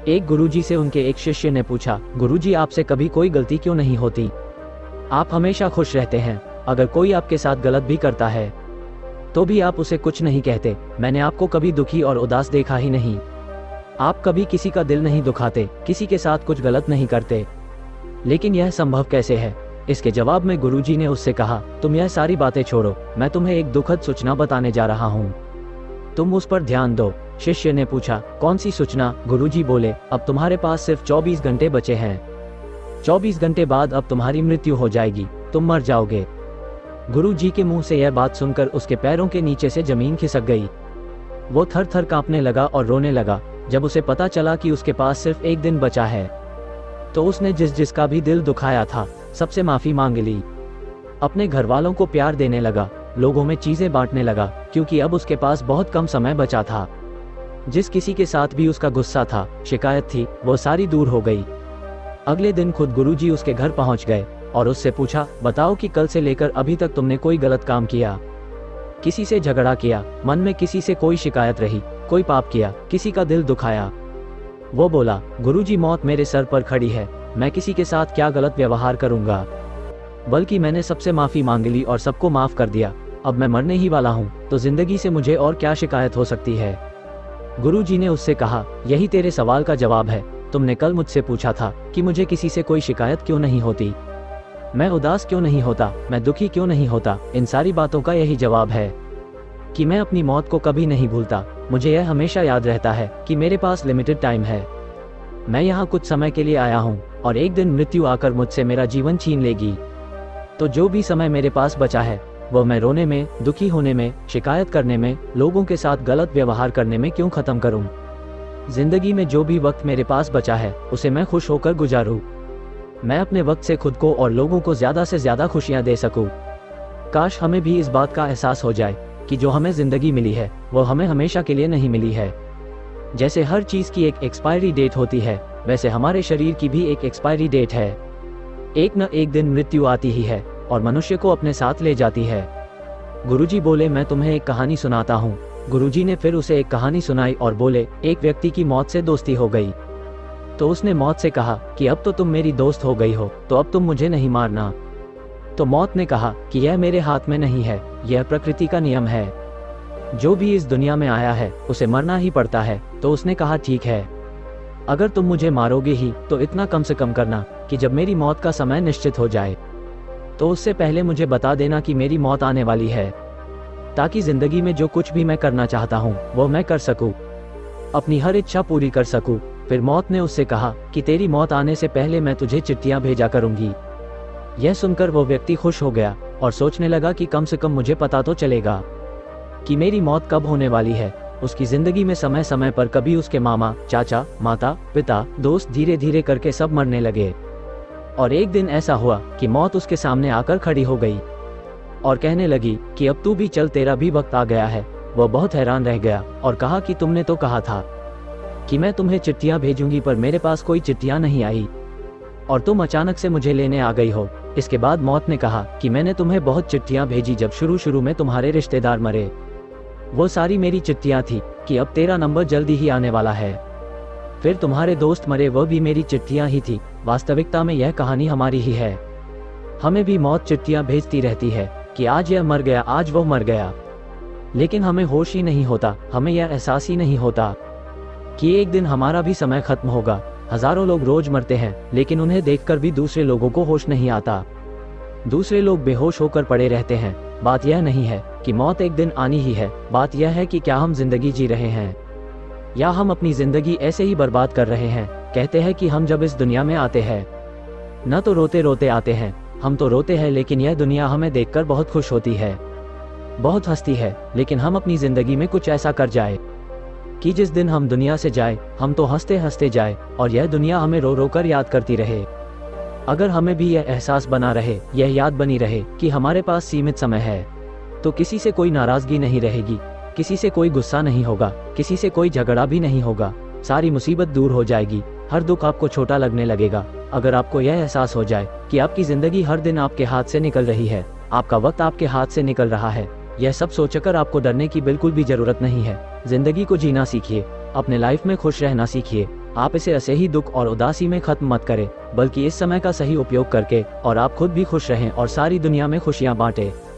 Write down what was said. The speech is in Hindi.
एक गुरुजी से उनके एक शिष्य ने पूछा, गुरुजी आपसे कभी कोई गलती क्यों नहीं होती? आप हमेशा खुश रहते हैं। अगर कोई आपके साथ गलत भी करता है तो भी आप उसे कुछ नहीं कहते। मैंने आपको कभी दुखी और उदास देखा ही नहीं। आप कभी किसी का दिल नहीं दुखाते, किसी के साथ कुछ गलत नहीं करते। लेकिन यह संभव कैसे है? इसके जवाब में गुरुजी ने उससे कहा, तुम यह सारी बातें छोड़ो, मैं तुम्हें एक दुखद सूचना बताने जा रहा हूँ, तुम उस पर ध्यान दो। शिष्य ने पूछा, कौन सी सूचना? गुरुजी बोले, अब तुम्हारे पास सिर्फ 24 घंटे बचे हैं। 24 घंटे बाद अब तुम्हारी मृत्यु हो जाएगी, तुम मर जाओगे। गुरुजी के मुंह से यह बात सुनकर उसके पैरों के नीचे से जमीन खिसक गई। वो थर थर कांपने लगा और रोने लगा। जब उसे पता चला कि उसके पास सिर्फ एक दिन बचा है तो उसने जिसका भी दिल दुखाया था सबसे माफी मांग ली। अपने घर वालों को प्यार देने लगा, लोगों में चीजें बांटने लगा, क्योंकि अब उसके पास बहुत कम समय बचा था। जिस किसी के साथ भी उसका गुस्सा था, शिकायत थी, वो सारी दूर हो गई। अगले दिन खुद गुरुजी उसके घर पहुंच गए और उससे पूछा, बताओ कि कल से लेकर अभी तक तुमने कोई गलत काम किया, किसी से झगड़ा किया, मन में किसी से कोई शिकायत रही, कोई पाप किया, किसी का दिल दुखाया? वो बोला, गुरुजी मौत मेरे सर पर खड़ी है, मैं किसी के साथ क्या गलत व्यवहार करूंगा, बल्कि मैंने सबसे माफी मांग ली और सबको माफ कर दिया। अब मैं मरने ही वाला हूँ, तो जिंदगी से मुझे और क्या शिकायत हो सकती है? गुरुजी ने उससे कहा, यही तेरे सवाल का जवाब है। तुमने कल मुझसे पूछा था कि मुझे किसी से कोई शिकायत क्यों नहीं होती, मैं उदास क्यों नहीं होता, मैं दुखी क्यों नहीं होता। इन सारी बातों का यही जवाब है कि मैं अपनी मौत को कभी नहीं भूलता। मुझे यह हमेशा याद रहता है कि मेरे पास लिमिटेड टाइम है। मैं यहाँ कुछ समय के लिए आया हूँ और एक दिन मृत्यु आकर मुझसे मेरा जीवन छीन लेगी। तो जो भी समय मेरे पास बचा है वह मैं रोने में, दुखी होने में, शिकायत करने में, लोगों के साथ गलत व्यवहार करने में क्यों खत्म करूं? जिंदगी में जो भी वक्त मेरे पास बचा है उसे मैं खुश होकर गुजारूं। मैं अपने वक्त से खुद को और लोगों को ज्यादा से ज्यादा खुशियां दे सकूं। काश हमें भी इस बात का एहसास हो जाए कि जो हमें जिंदगी मिली है वो हमें हमेशा के लिए नहीं मिली है। जैसे हर चीज की एक एक्सपायरी डेट होती है, वैसे हमारे शरीर की भी एक एक्सपायरी डेट है। एक न एक दिन मृत्यु आती ही है और मनुष्य को अपने साथ ले जाती है। गुरुजी बोले, मैं तुम्हें एक कहानी सुनाता हूँ। गुरुजी ने फिर उसे एक कहानी सुनाई और बोले, एक व्यक्ति की मौत से दोस्ती हो गई। तो उसने मौत से कहा कि अब तो तुम मेरी दोस्त हो गई हो, तो अब तुम मुझे नहीं मारना। तो मौत ने कहा कि यह मेरे हाथ में नहीं है, यह प्रकृति का नियम है। जो भी इस दुनिया में आया है उसे मरना ही पड़ता है। तो उसने कहा, ठीक है, अगर तुम मुझे मारोगे ही तो इतना कम से कम करना कि जब मेरी मौत का समय निश्चित हो जाए तो उससे पहले मुझे बता देना कि मेरी मौत आने वाली है, ताकि जिंदगी में जो कुछ भी मैं करना चाहता हूँ वो मैं कर सकूँ, अपनी हर इच्छा पूरी कर सकूँ। फिर मौत ने उससे कहा कि तेरी मौत आने से पहले मैं तुझे चिट्ठियां भेजा करूंगी। यह सुनकर वो व्यक्ति खुश हो गया और सोचने लगा कि कम से कम मुझे पता तो चलेगा कि मेरी मौत कब होने वाली है। उसकी जिंदगी में समय समय पर कभी उसके मामा, चाचा, माता, पिता, दोस्त धीरे धीरे करके सब मरने लगे। और एक दिन ऐसा हुआ कि मौत उसके सामने आकर खड़ी हो गई और कहने लगी कि अब तू भी चल, तेरा भी वक्त आ गया है। वह बहुत हैरान रह गया और कहा कि तुमने तो कहा था कि मैं तुम्हें चिट्ठियां भेजूंगी, पर मेरे पास कोई चिट्ठियां नहीं आई और तुम अचानक से मुझे लेने आ गई हो। इसके बाद मौत ने कहा कि मैंने तुम्हें बहुत चिट्ठियां भेजी जब शुरू में तुम्हारे रिश्तेदार मरे। वो सारी मेरी चिट्ठियां थी कि अब तेरा नंबर जल्दी ही आने वाला है। फिर तुम्हारे दोस्त मरे, वह भी मेरी चिट्ठियां ही थी। वास्तविकता में यह कहानी हमारी ही है। हमें भी मौत चिट्ठियां भेजती रहती है कि आज यह मर गया, आज वो मर गया, लेकिन हमें होश ही नहीं होता, हमें यह एहसास ही नहीं होता कि एक दिन हमारा भी समय खत्म होगा। हजारों लोग रोज मरते हैं, लेकिन उन्हें देखकर भी दूसरे लोगों को होश नहीं आता। दूसरे लोग बेहोश होकर पड़े रहते हैं। बात यह नहीं है कि मौत एक दिन आनी ही है, बात यह है कि क्या हम जिंदगी जी रहे हैं या हम अपनी जिंदगी ऐसे ही बर्बाद कर रहे हैं। कहते हैं कि हम जब इस दुनिया में आते हैं न तो रोते रोते आते हैं, हम तो रोते हैं, लेकिन यह दुनिया हमें देखकर बहुत खुश होती है, बहुत हंसती है। लेकिन हम अपनी जिंदगी में कुछ ऐसा कर जाए कि जिस दिन हम दुनिया से जाए हम तो हंसते हंसते जाए और यह दुनिया हमें रो रो कर याद करती रहे। अगर हमें भी यह एहसास बना रहे, यह याद बनी रहे कि हमारे पास सीमित समय है, तो किसी से कोई नाराजगी नहीं रहेगी, किसी से कोई गुस्सा नहीं होगा, किसी से कोई झगड़ा भी नहीं होगा। सारी मुसीबत दूर हो जाएगी, हर दुख आपको छोटा लगने लगेगा। अगर आपको यह एहसास हो जाए कि आपकी जिंदगी हर दिन आपके हाथ से निकल रही है, आपका वक्त आपके हाथ से निकल रहा है, यह सब सोचकर आपको डरने की बिल्कुल भी जरूरत नहीं है। जिंदगी को जीना सीखिए, अपने लाइफ में खुश रहना सीखिए। आप इसे ऐसे ही दुख और उदासी में खत्म मत करें, बल्कि इस समय का सही उपयोग करके और आप खुद भी खुश रहें और सारी दुनिया में खुशियां बांटें।